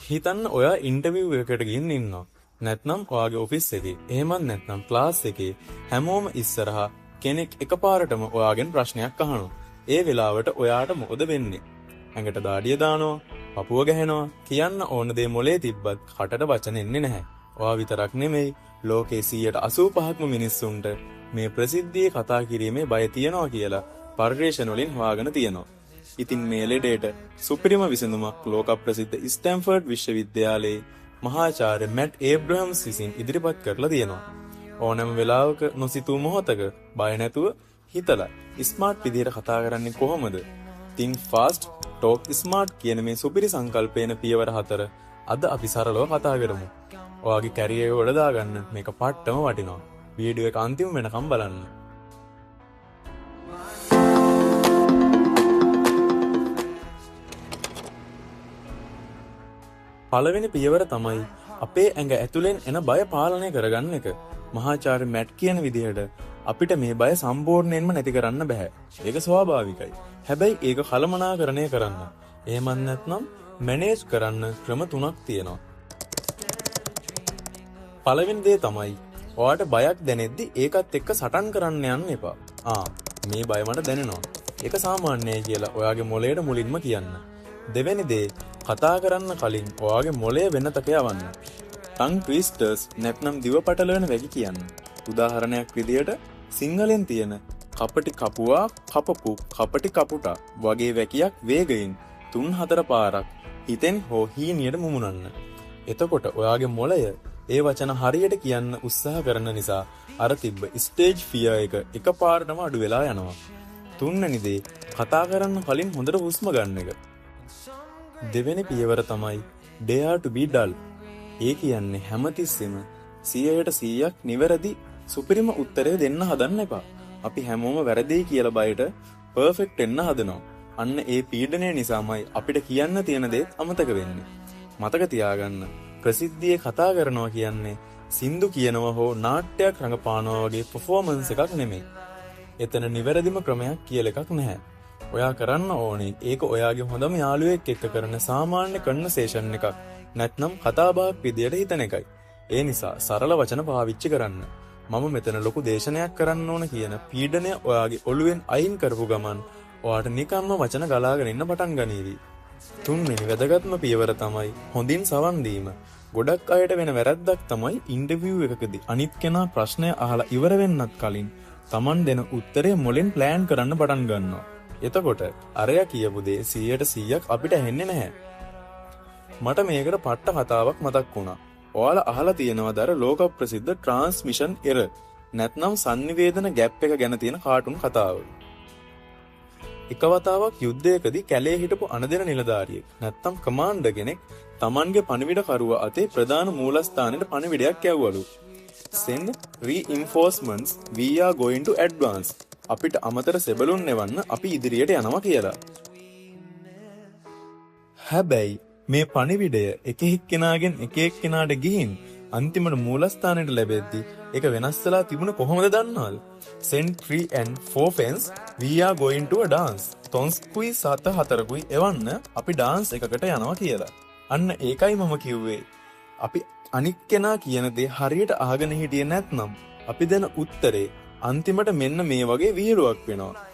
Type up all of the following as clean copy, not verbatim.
හිතන්න ඔයා ඉන්ටර්විව් එකකට ගිහින් ඉන්නවා. නැත්නම් ඔයාගේ ඔෆිස් එකේ, එහෙමත් නැත්නම් ක්ලාස් එකේ හැමෝම ඉස්සරහා කෙනෙක් එකපාරටම ඔයාගෙන් ප්‍රශ්නයක් අහනවා. ඒ වෙලාවට ඔයාට මොකද වෙන්නේ? ඇඟට දාඩිය දානවා, පපුව ගහනවා, කියන්න ඕන දේ මොලේ තිබ්බත් කටට වචන එන්නේ නැහැ. ඔයා විතරක් නෙමෙයි, ලෝකේ 85%ක්ම මිනිස්සුන්ට මේ ප්‍රසිද්ධියේ කතා කිරීමේ බය තියනවා කියලා පර්යේෂණ වලින් හොයාගෙන තියෙනවා. ඉතින් මේ ලෙඩේට සුපිරිම විසඳුමක් ලෝක ප්‍රසිද්ධ ස්ටැන්ෆර්ඩ් විශ්වවිද්‍යාලයේ මහාචාර්ය මැට් ඒබ්‍රහම්ස් විසින් ඉදිරිපත් කරලා තියෙනවා. ඕනෑම වෙලාවක නොසිතූ මොහොතක බය නැතුව හිතලා ස්මාර්ට් විදියට කතා කරන්නේ කොහොමද? think fast talk smart කියන මේ සුපිරි සංකල්පේන පියවර 4 අද අපි සරලව කතා කරමු. ඔයාගේ කැරියර් එක වඩා ගන්න මේක පට්ටම වටිනවා. වීඩියෝ එක අන්තිම වෙනකම් බලන්න. පළවෙනි පියවර තමයි අපේ ඇඟ ඇතුලෙන් එන බය පාලනය කරගන්න එක. මහාචාර්ය මැට් කියන විදිහට අපිට මේ බය සම්පූර්ණයෙන්ම නැති කරන්න බෑ. ඒක ස්වාභාවිකයි. හැබැයි ඒක කළමනාකරණය කරන්න. එහෙමත් නැත්නම් මැනේජ් කරන්න ක්‍රම 3ක් තියෙනවා. පළවෙනි දේ තමයි ඔයාට බයක් දැනෙද්දි ඒකත් එක්ක සටන් කරන්න යන්න එපා. මේ බය මට දැනෙනවා. ඒක සාමාන්‍යයි කියලා ඔයාගේ මොළයට මුලින්ම කියන්න. දෙවෙනි දේ කතා කරන්න කලින් ඔයාගේ මොළය වෙනතක යවන්න. ටං ට්විස්ටර්ස් නැත්නම් දිව පටලවන වැකි කියන්න. උදාහරණයක් විදියට සිංහලෙන් තියෙන කපටි කපුවා කපපු කපටි කපුටා වගේ වැකියක් වේගයෙන් 3-4 පාරක් හිතෙන් හෝ හීනියට මුමුණන්න. එතකොට ඔයාගේ මොළය ඒ වචන හරියට කියන්න උත්සාහ කරන නිසා අර තිබ්බ ස්ටේජ් ෆියර් එක එකපාරටම අඩු වෙලා යනවා. තුන්වෙනි දේ කතා කරන්න කලින් හොඳට හුස්ම ගන්න එක. දෙවෙනි පියවර තමයි dare to be dull. ඒ කියන්නේ හැමතිස්සෙම 100%ක් නිවැරදි සුපිරිම උත්තරය දෙන්න හදන්න එපා. අපි හැමෝම වැරදියි කියලා බයට පර්ෆෙක්ට් වෙන්න හදනවා. අන්න ඒ පීඩනය නිසාමයි අපිට කියන්න තියෙන දේත් අමතක වෙන්නේ. මතක තියාගන්න, ප්‍රසිද්ධියේ කතා කරනවා කියන්නේ සින්දු කියනවා හෝ නාට්‍යයක් රඟපානවා වගේ පර්ෆෝමන්ස් එකක් නෙමෙයි. එතන නිවැරදිම ක්‍රමයක් කියලා එකක් නැහැ. ඔයා කරන්න ඕනේ ඒක ඔයාගේ හොඳම යාළුවෙක් එක්ක කරන සාමාන්‍ය කන්වර්සේෂන් එකක්. නැත්නම් කතාබහක් විදියට හිතන එකයි. ඒ නිසා සරල වචන පාවිච්චි කරන්න. මම මෙතන ලොකු දේශනයක් කරන්න ඕන කියන පීඩනය ඔයාගේ ඔළුවෙන් අයින් කරපු ගමන් ඔයාට නිකම්ම වචන ගලාගෙන ඉන්න පටන් ගනීවි. තුන්වෙනි වැදගත්ම පියවර තමයි හොඳින් සවන් දීම. ගොඩක් අයට වෙන වැරද්දක් තමයි ඉන්ටර්විව් එකකදී අනිත් කෙනා ප්‍රශ්නය අහලා ඉවර වෙන්නත් කලින් Taman දෙන උත්තරේ මොලෙන් ප්ලෑන් කරන්න පටන් ගන්නවා. එතකොට අරයා කියපු දේ 100%ක් අපිට ඇහෙන්නේ නැහැ. මට මේකට පට්ට කතාවක් මතක් වුණා. ඔයාලා අහලා තියෙනවද අර ලෝක ප්‍රසිද්ධ ට්‍රාන්ස්මිෂන් එරර් නැත්නම් සංනිවේදන ගැප් එක ගැන තියෙන කාටුන් කතාව. එක වතාවක් යුද්ධයකදී කැලේ හිටපු අනදෙන නිලධාරියෙක් නැත්නම් කමාන්ඩර් කෙනෙක් Tamanගේ පණිවිඩකරුවා අතේ ප්‍රධාන මූලස්ථානෙට පණිවිඩයක් යවවලු. Send reinforcements we are going to advance. අපිට අමතර සෙබළුන් එවන්න අපි ඉදිරියට යනවා කියලා. හැබැයි මේ පණිවිඩය එක එක්කෙනාගෙන් එක එක්කෙනාට ගිහින් අන්තිමට මූලස්ථානයට ලැබෙද්දි ඒක වෙනස් වෙලා තිබුණ කොහොමද දන්නවද? Send 3 and 4 fans we are going to a dance. තොන්ස්කුයි 7-4කුයි එවන්න අපි ඩාන්ස් එකකට යනවා කියලා. අන්න ඒකයි මම කිව්වේ. අපි අනික් කෙනා කියන දේ හරියට අහගෙන හිටියේ නැත්නම් අපි දෙන උත්තරේ අන්තිමට මෙන්න මේ වගේ විහිළුවක් වෙනවා.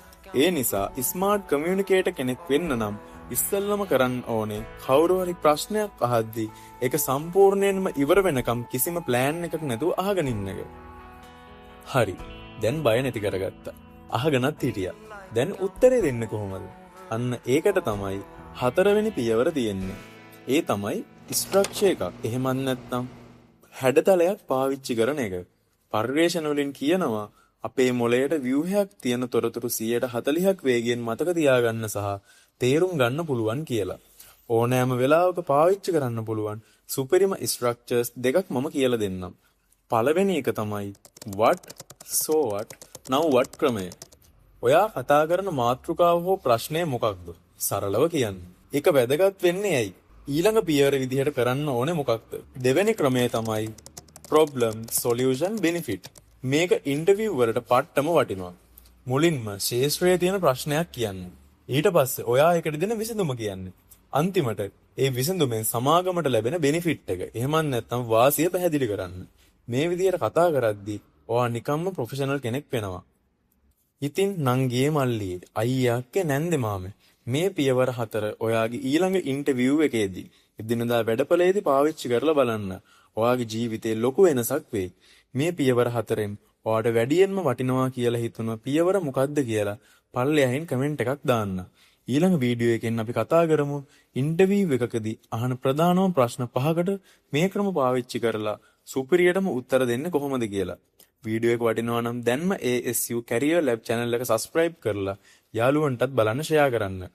ඒ නිසා ස්මාර්ට් කමියුනිකේටර් කෙනෙක් වෙන්න නම් ඉස්සෙල්ලම කරන්න ඕනේ කවුරු හරි ප්‍රශ්නයක් අහද්දී ඒක සම්පූර්ණයෙන්ම ඉවර වෙනකම් කිසිම ප්ලෑන් එකක් නැතුව අහගෙන ඉන්න එක. හරි. දැන් බය නැති කරගත්තා. අහගෙනත් හිටියා. දැන් උත්තරේ දෙන්න කොහොමද? අන්න ඒකට තමයි 4වෙනි පියවර තියෙන්නේ. ඒ තමයි ස්ට්‍රක්චර් එකක්. එහෙමත් නැත්නම් හැඩතලයක් පාවිච්චි කරන එක. පර්යේෂණ වලින් කියනවා අපේ මොළයට ව්‍යුහයක් තියෙන තොරතුරු 140ක් වේගයෙන් මතක තියාගන්න සහ තේරුම් ගන්න පුළුවන් කියලා. ඕනෑම වෙලාවක පාවිච්චි කරන්න පුළුවන් සුපිරිම ස්ට්‍රක්චර්ස් දෙකක් මම කියලා දෙන්නම්. පළවෙනි එක තමයි what, so what, now what ක්‍රමය. ඔයා කතා කරන මාතෘකාව හෝ ප්‍රශ්නය මොකක්ද? සරලව කියන්න. ඒක වැදගත් වෙන්නේ ඇයි? ඊළඟ පියවර විදිහට කරන්න ඕනේ මොකක්ද? දෙවෙනි ක්‍රමය තමයි problem, solution, benefit. මේක ඉන්ටර්විව් වලට පට්ටම වටිනවා. මුලින්ම ශේෂ්ත්‍රයේ තියෙන ප්‍රශ්නයක් කියන්න. ඊට පස්සේ ඔයා ඒකට දෙන විසඳුම කියන්න. අන්තිමට ඒ විසඳුමෙන් සමාගමට ලැබෙන බෙනිෆිට් එක. එහෙමත් නැත්නම් වාසිය පැහැදිලි කරන්න. මේ විදියට කතා කරද්දී ඔයා නිකම්ම ප්‍රොෆෙෂනල් කෙනෙක් වෙනවා. ඉතින් නංගියේ මල්ලියේ අයියාගේ නැන්දේ මාමේ මේ පියවර 4 ඔයාගේ ඊළඟ ඉන්ටර්විව් එකේදී එදිනදා වැඩපළේදී පාවිච්චි කරලා බලන්න. ඔයාගේ ජීවිතේ ලොකු වෙනසක් වෙයි. මේ පියවර 4න් ඔයාට වැඩියෙන්ම වටිනවා කියලා හිතුන පියවර මොකක්ද කියලා පල්ලෙහින් කමෙන්ට් එකක් දාන්න. ඊළඟ වීඩියෝ එකෙන් අපි කතා කරමු ඉන්ටර්විව් එකකදී අහන ප්‍රධානම ප්‍රශ්න 5කට මේ ක්‍රම පාවිච්චි කරලා සුපිරියටම උත්තර දෙන්න කොහොමද කියලා. වීඩියෝ එක වටිනවා නම් දැන්ම ASU Career Lab channel එක subscribe කරලා යාළුවන්ටත් බලන්න share කරන්න.